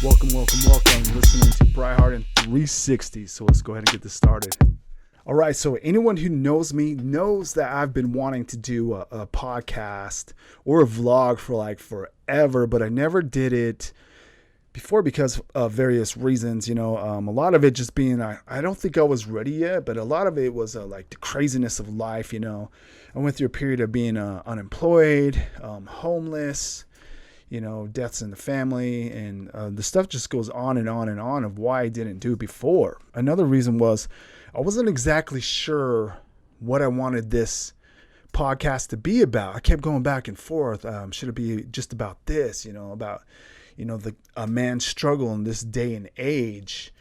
Welcome. You're listening to Bryhard and 360. So let's go ahead and get this started. All right. So anyone who knows me knows that I've been wanting to do a podcast or a vlog for like forever, but I never did it before because of various reasons. A lot of it just being, I don't think I was ready yet, but a lot of it was like the craziness of life. I went through a period of being unemployed, homeless, deaths in the family, and the stuff just goes on and on and on of why I didn't do it before. Another reason was I wasn't exactly sure what I wanted this podcast to be about. I kept going back and forth. Should it be just about this, about, a man's struggle in this day and age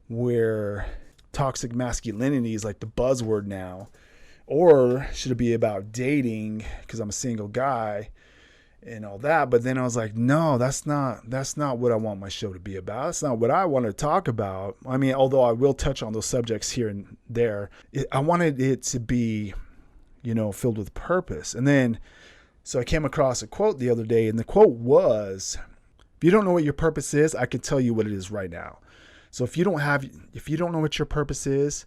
where toxic masculinity is like the buzzword now? Or should it be about dating because I'm a single guy and all that? But then I was like, no, that's not what I want my show to be about. That's not what I want to talk about. I mean, although I will touch on those subjects here and there, I wanted it to be, filled with purpose. And then, so I came across a quote the other day, and the quote was, if you don't know what your purpose is, I can tell you what it is right now. So if you don't know what your purpose is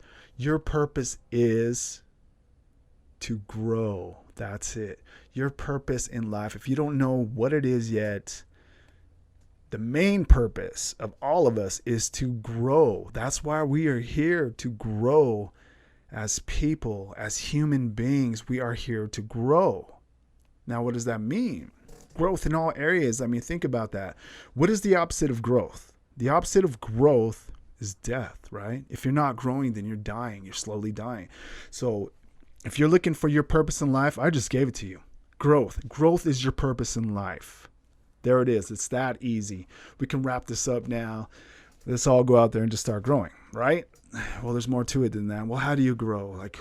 to grow. That's it. Your purpose in life. If you don't know what it is yet, the main purpose of all of us is to grow. That's why we are here, to grow as people, as human beings. We are here to grow. Now, what does that mean? Growth in all areas. I mean, think about that. What is the opposite of growth? The opposite of growth is death, right? If you're not growing, then you're dying. You're slowly dying. So if you're looking for your purpose in life, I just gave it to you. Growth. Growth is your purpose in life. There it is. It's that easy. We can wrap this up now. Let's all go out there and just start growing, right? Well, there's more to it than that. Well, how do you grow? Like,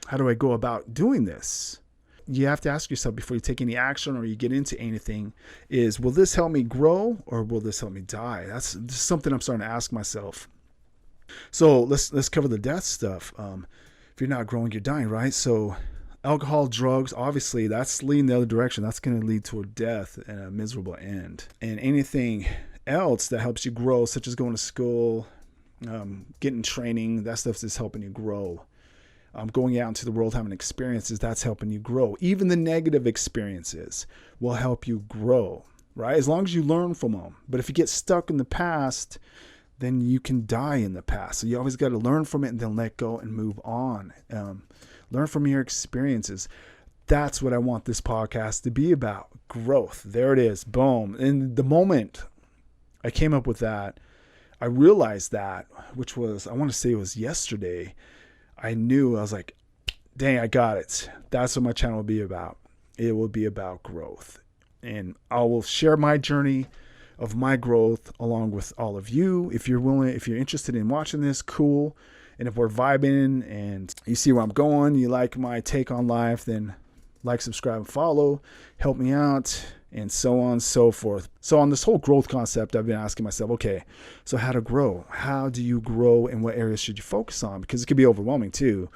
how do I go about doing this? You have to ask yourself before you take any action or you get into anything is, will this help me grow or will this help me die? That's something I'm starting to ask myself. So let's cover the death stuff. If you're not growing, you're dying, right? So alcohol, drugs, obviously that's leading the other direction. That's going to lead toward death and a miserable end. And anything else that helps you grow, such as going to school, getting training, that stuff is helping you grow. Going out into the world, having experiences, that's helping you grow. Even the negative experiences will help you grow, right? As long as you learn from them. But if you get stuck in the past, then you can die in the past. So you always got to learn from it and then let go and move on. Learn from your experiences. That's what I want this podcast to be about. Growth. There it is. Boom. And the moment I came up with that, I realized that, which was, I want to say it was yesterday. I was like, dang, I got it. That's what my channel will be about. It will be about growth. And I will share my journey of my growth along with all of you. If you're willing, if you're interested in watching this, cool. And if we're vibing and you see where I'm going, you like my take on life, then like, subscribe, and follow. Help me out, and so on and so forth. So on this whole growth concept, I've been asking myself, okay, so how to grow? How do you grow, and what areas should you focus on? Because it can be overwhelming too.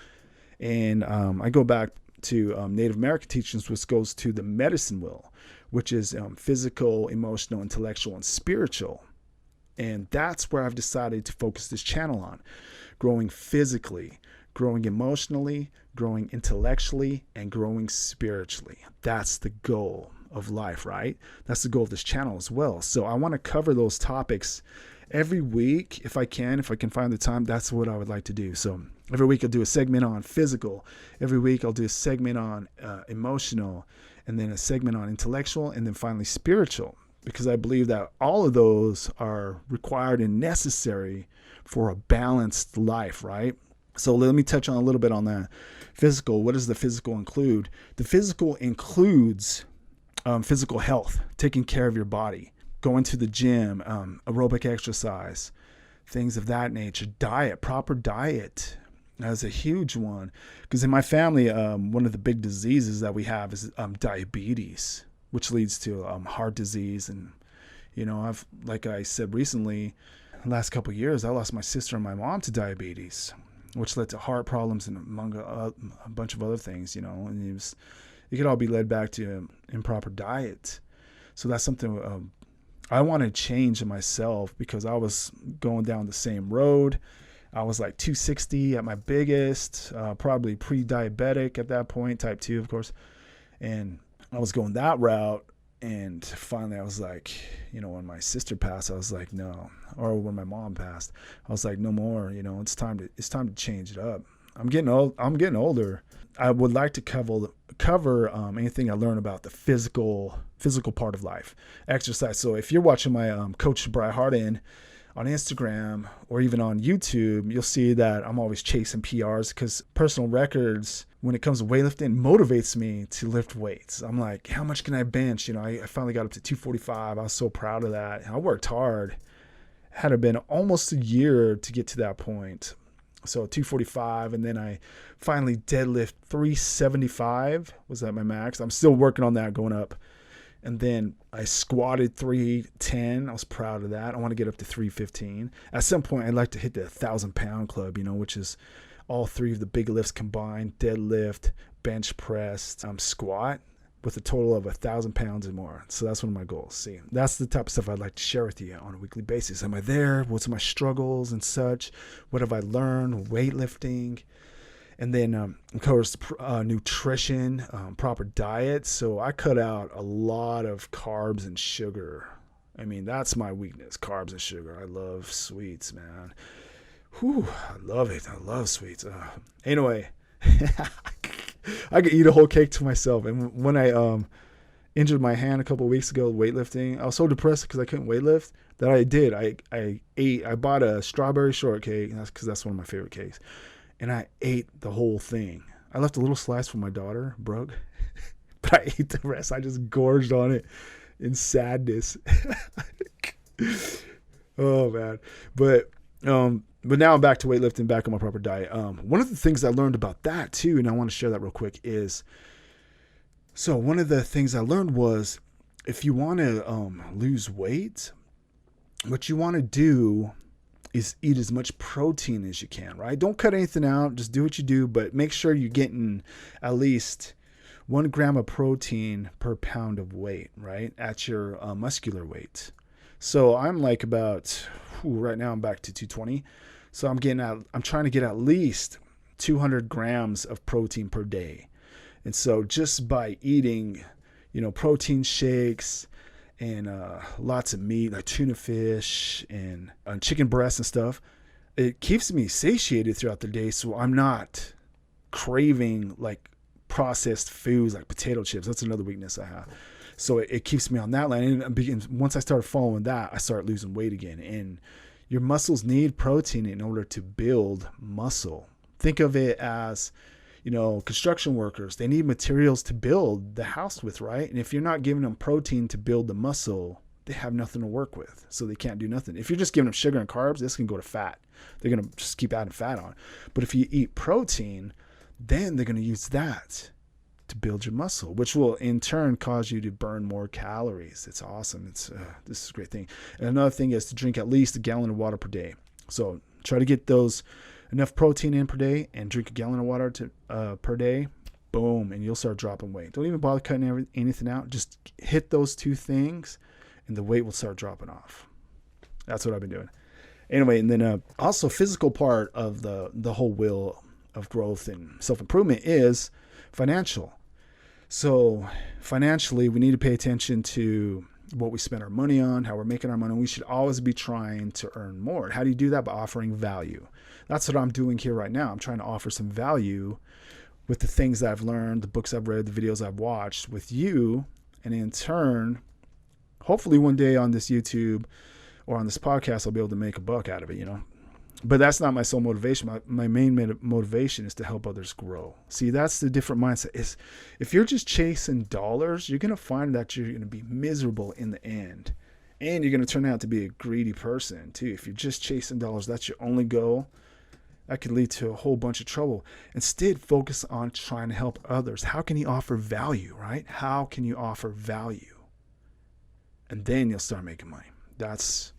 And I go back to Native American teachings, which goes to the medicine wheel, which is physical, emotional, intellectual, and spiritual. And that's where I've decided to focus this channel on. Growing physically, growing emotionally, growing intellectually, and growing spiritually. That's the goal of life, right? That's the goal of this channel as well. So I want to cover those topics every week if I can find the time. That's what I would like to do. So every week I'll do a segment on physical. Every week I'll do a segment on emotional, and then a segment on intellectual, and then finally spiritual, because I believe that all of those are required and necessary for a balanced life, right? So let me touch on a little bit on that. Physical, what does the physical include? The physical includes physical health, taking care of your body, going to the gym, aerobic exercise, things of that nature. Diet, proper diet. That's a huge one, because in my family, one of the big diseases that we have is diabetes, which leads to heart disease. And, I've, like I said recently, the last couple of years, I lost my sister and my mom to diabetes, which led to heart problems and among a bunch of other things, and it could all be led back to improper diet. So that's something I wanted change in myself because I was going down the same road. I was like 260 at my biggest, probably pre-diabetic at that point, type 2, of course. And I was going that route. And finally I was like, when my sister passed, I was like, no. Or when my mom passed, I was like, no more, it's time to change it up. I'm getting older. I would like to cover anything I learn about the physical part of life, exercise. So if you're watching my Coach Bry Harden on Instagram or even on YouTube, you'll see that I'm always chasing PRs because personal records, when it comes to weightlifting, motivates me to lift weights. I'm like, how much can I bench? I finally got up to 245. I was so proud of that. I worked hard. Had it been almost a year to get to that point. So 245, and then I finally deadlift 375 was at my max. I'm still working on that, going up. And then I squatted 310. I was proud of that. I want to get up to 315. At some point, I'd like to hit the 1,000-pound club, which is all three of the big lifts combined: deadlift, bench press, squat, with a total of 1,000 pounds or more. So that's one of my goals. See, that's the type of stuff I'd like to share with you on a weekly basis. Am I there? What's my struggles and such? What have I learned? Weightlifting. And then, of course, nutrition, proper diet. So I cut out a lot of carbs and sugar. I mean, that's my weakness, carbs and sugar. I love sweets, man. Whew, I love it. I love sweets. Anyway, I could eat a whole cake to myself. And when I injured my hand a couple of weeks ago weightlifting, I was so depressed because I couldn't weightlift that I bought a strawberry shortcake, because that's one of my favorite cakes. And I ate the whole thing. I left a little slice for my daughter, Brooke, but I ate the rest. I just gorged on it in sadness. Oh, man. But now I'm back to weightlifting, back on my proper diet. One of the things I learned about that, too, and I want to share that real quick, is, so one of the things I learned was, if you want to lose weight, what you want to do is eat as much protein as you can, right? Don't cut anything out. Just do what you do, but make sure you're getting at least 1 gram of protein per pound of weight, right? At your muscular weight. So I'm like right now I'm back to 220. So I'm trying to get at least 200 grams of protein per day. And so just by eating, protein shakes, and lots of meat like tuna fish and chicken breasts and stuff, it keeps me satiated throughout the day, so I'm not craving like processed foods like potato chips. That's another weakness I have. So it keeps me on that line. And once I started following that, I started losing weight again. And your muscles need protein in order to build muscle. Think of it as, construction workers, they need materials to build the house with, right? And if you're not giving them protein to build the muscle, they have nothing to work with. So they can't do nothing. If you're just giving them sugar and carbs, this can go to fat. They're going to just keep adding fat on. But if you eat protein, then they're going to use that to build your muscle, which will in turn cause you to burn more calories. It's awesome. This is a great thing. And another thing is to drink at least 1 gallon of water per day. So try to get enough protein in per day and drink 1 gallon of water per day. Boom, and you'll start dropping weight. Don't even bother cutting anything out. Just hit those 2 things and the weight will start dropping off. That's what I've been doing. Anyway, and then also physical part of the whole wheel of growth and self-improvement is financial. So financially, we need to pay attention to what we spend our money on, how we're making our money. We should always be trying to earn more. How do you do that? By offering value. That's what I'm doing here right now. I'm trying to offer some value with the things that I've learned, the books I've read, the videos I've watched with you. And in turn, hopefully one day on this YouTube or on this podcast, I'll be able to make a buck out of it, But that's not my sole motivation. My main motivation is to help others grow. See, that's the different mindset. Is if you're just chasing dollars, you're going to find that you're going to be miserable in the end. And you're going to turn out to be a greedy person too. If you're just chasing dollars, that's your only goal, that could lead to a whole bunch of trouble. Instead, focus on trying to help others. How can you offer value, right? How can you offer value? And then you'll start making money. That's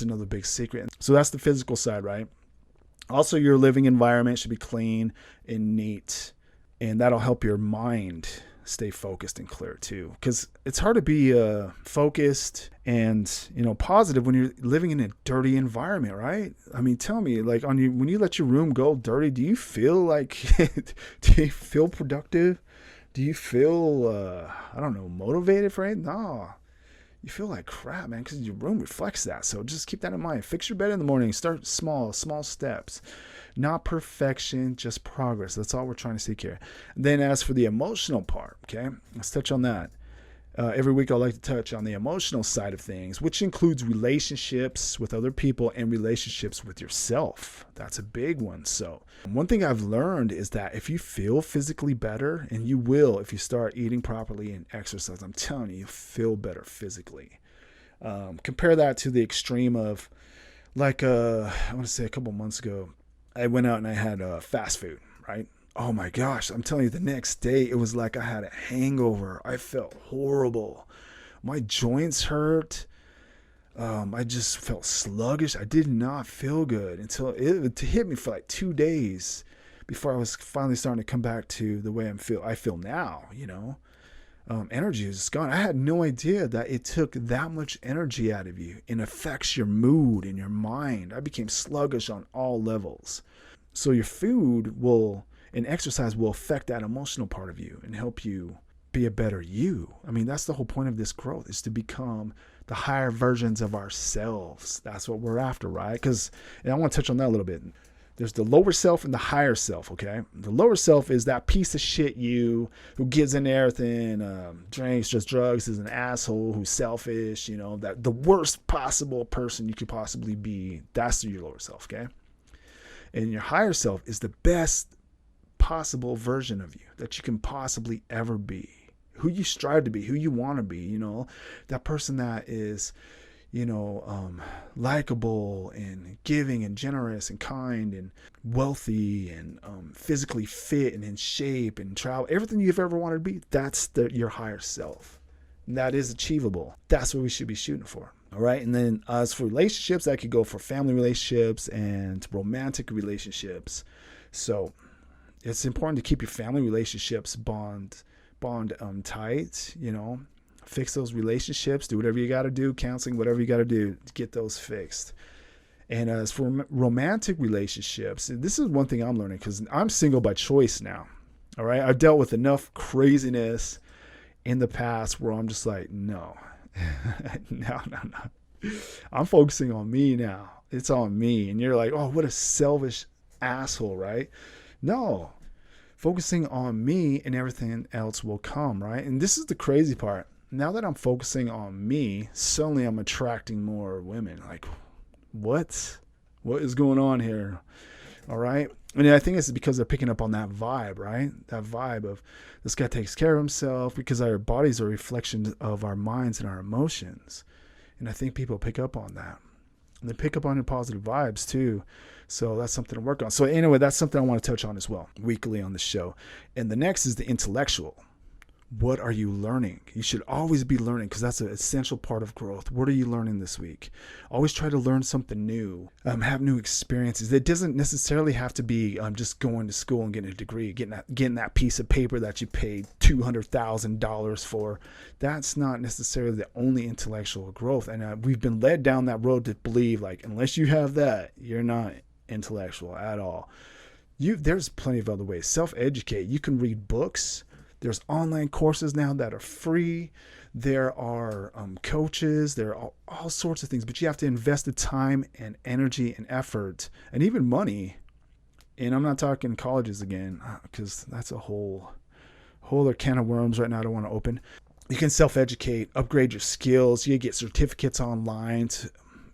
another big secret. So that's the physical side, right? Also, your living environment should be clean and neat, and that'll help your mind stay focused and clear too, because it's hard to be focused and positive when you're living in a dirty environment, right? I mean, tell me, like when you let your room go dirty, do you feel like do you feel productive? Do you feel I don't know, motivated for it? No. You feel like crap, man, because your room reflects that. So just keep that in mind. Fix your bed in the morning. Start small steps. Not perfection, just progress. That's all we're trying to seek here. Then as for the emotional part, okay, let's touch on that. Every week I like to touch on the emotional side of things, which includes relationships with other people and relationships with yourself. That's a big one. So one thing I've learned is that if you feel physically better, and you will if you start eating properly and exercise, I'm telling you, you'll feel better physically. Compare that to the extreme of like I want to say a couple months ago, I went out and I had fast food, right? Oh my gosh, I'm telling you, the next day it was like I had a hangover. I felt horrible. My joints hurt. I just felt sluggish. I did not feel good until it hit me for like 2 days before I was finally starting to come back to the way I feel now, energy is gone. I had no idea that it took that much energy out of you and affects your mood and your mind. I became sluggish on all levels. So your food and exercise will affect that emotional part of you and help you be a better you. I mean, that's the whole point of this growth, is to become the higher versions of ourselves. That's what we're after, right? And I want to touch on that a little bit. There's the lower self and the higher self, okay? The lower self is that piece of shit you who gives in everything, drinks, just drugs, is an asshole, who's selfish, that the worst possible person you could possibly be. That's your lower self, okay? And your higher self is the best possible version of you that you can possibly ever be, who you strive to be, who you want to be, that person that is, likable and giving and generous and kind and wealthy and physically fit and in shape and travel, everything you've ever wanted to be. That's your higher self. And that is achievable. That's what we should be shooting for. All right. And then as for relationships, that could go for family relationships and romantic relationships. So it's important to keep your family relationships bond tight, fix those relationships, do whatever you got to do, counseling, whatever you got to do to get those fixed. And as for romantic relationships, this is one thing I'm learning because I'm single by choice now. All right. I've dealt with enough craziness in the past where I'm just like, no, no. I'm focusing on me now. It's on me. And you're like, oh, what a selfish asshole, right? No, focusing on me and everything else will come, right? And this is the crazy part. Now that I'm focusing on me, suddenly I'm attracting more women. Like, what? What is going on here? All right. And I think it's because they're picking up on that vibe, right? That vibe of this guy takes care of himself, because our bodies are a reflection of our minds and our emotions. And I think people pick up on that. And they pick up on your positive vibes too. So that's something to work on. So anyway, that's something I want to touch on as well weekly on the show. And the next is the intellectual. What are you learning? You should always be learning, because that's an essential part of growth. What are you learning this week? Always try to learn something new, have new experiences. It doesn't necessarily have to be just going to school and getting a degree, getting that piece of paper that you paid $200,000 for. That's not necessarily the only intellectual growth. And we've been led down that road to believe, like, unless you have that, you're not intellectual at all. There's plenty of other ways. Self-educate. You can read books. There's online courses now that are free. There are coaches. There are all sorts of things, but you have to invest the time and energy and effort and even money. And I'm not talking colleges again, because that's a whole other can of worms right now I don't want to open. You can self-educate, upgrade your skills. You get certificates online,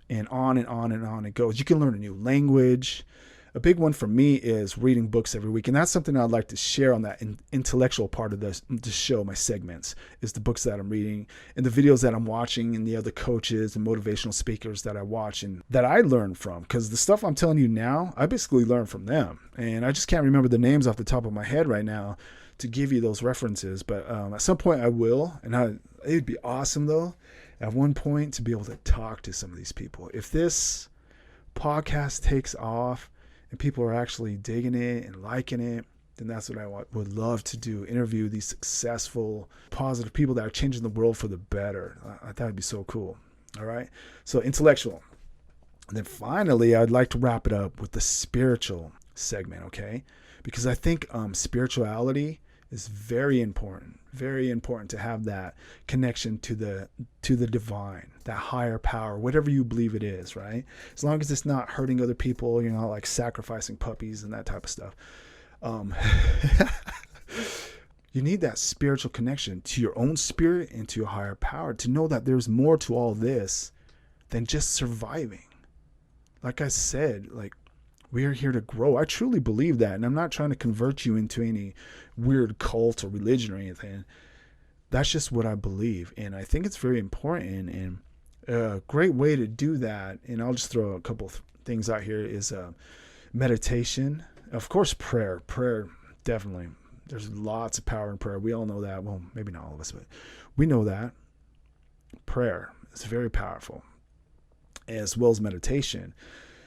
and on and on and on it goes. You can learn a new language. A big one for me is reading books every week. And that's something I'd like to share on that intellectual part of the show, my segments, is the books that I'm reading and the videos that I'm watching and the other coaches and motivational speakers that I watch and that I learn from. Because the stuff I'm telling you now, I basically learned from them. And I just can't remember the names off the top of my head right now to give you those references. But at some point I will. And it'd be awesome, though, at one point to be able to talk to some of these people. If this podcast takes off, and people are actually digging it and liking it, then that's what I would love to do. Interview these successful, positive people that are changing the world for the better. I thought it'd be so cool. All right. So intellectual. And then finally, I'd like to wrap it up with the spiritual segment. Okay. Because I think spirituality is very important to have that connection to the divine, that higher power, whatever you believe it is, right? As long as it's not hurting other people, like sacrificing puppies and that type of stuff. You need that spiritual connection to your own spirit and to a higher power to know that there's more to all this than just surviving. Like I said, we are here to grow. I truly believe that. And I'm not trying to convert you into any weird cult or religion or anything. That's just what I believe. And I think it's very important. And a great way to do that, and I'll just throw a couple of things out here, is meditation. Of course, prayer. Prayer, definitely. There's lots of power in prayer. We all know that. Well, maybe not all of us, but we know that. Prayer is very powerful, as well as meditation.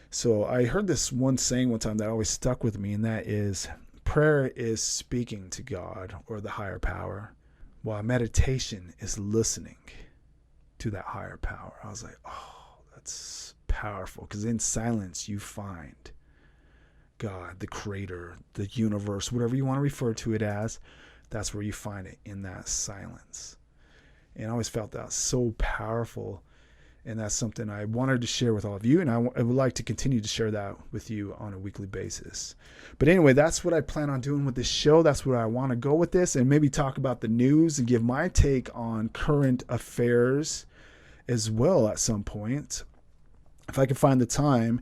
So I heard this one saying one time that always stuck with me, and that is prayer is speaking to God or the higher power, while meditation is listening to that higher power. I was like, oh, that's powerful, because in silence you find God, the creator, the universe, whatever you want to refer to it as. That's where you find it, in that silence. And I always felt that so powerful. And that's something I wanted to share with all of you. And I would like to continue to share that with you on a weekly basis. But anyway, that's what I plan on doing with this show. That's where I want to go with this, and maybe talk about the news and give my take on current affairs as well at some point, if I can find the time.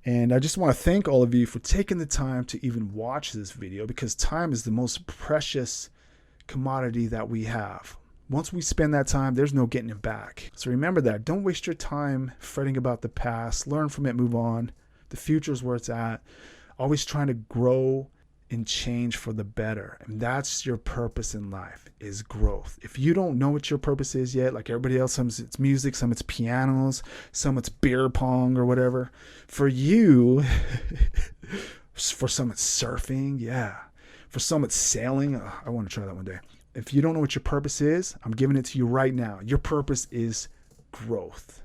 And I just want to thank all of you for taking the time to even watch this video, because time is the most precious commodity that we have. Once we spend that time, there's no getting it back. So remember that. Don't waste your time fretting about the past. Learn from it, move on. The future is where it's at. Always trying to grow and change for the better. And that's your purpose in life, is growth. If you don't know what your purpose is yet, like everybody else, some it's music, some it's pianos, some it's beer pong or whatever. For you, for some it's surfing, yeah. For some it's sailing. I want to try that one day. If you don't know what your purpose is, I'm giving it to you right now. Your purpose is growth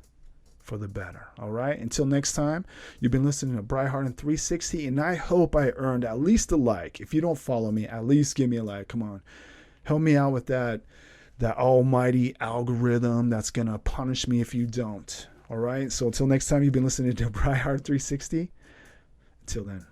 for the better. All right. Until next time, you've been listening to Bryhard and 360, and I hope I earned at least a like. If you don't follow me, at least give me a like. Come on. Help me out with that almighty algorithm that's going to punish me if you don't. All right. So until next time, you've been listening to Bryhard 360. Until then.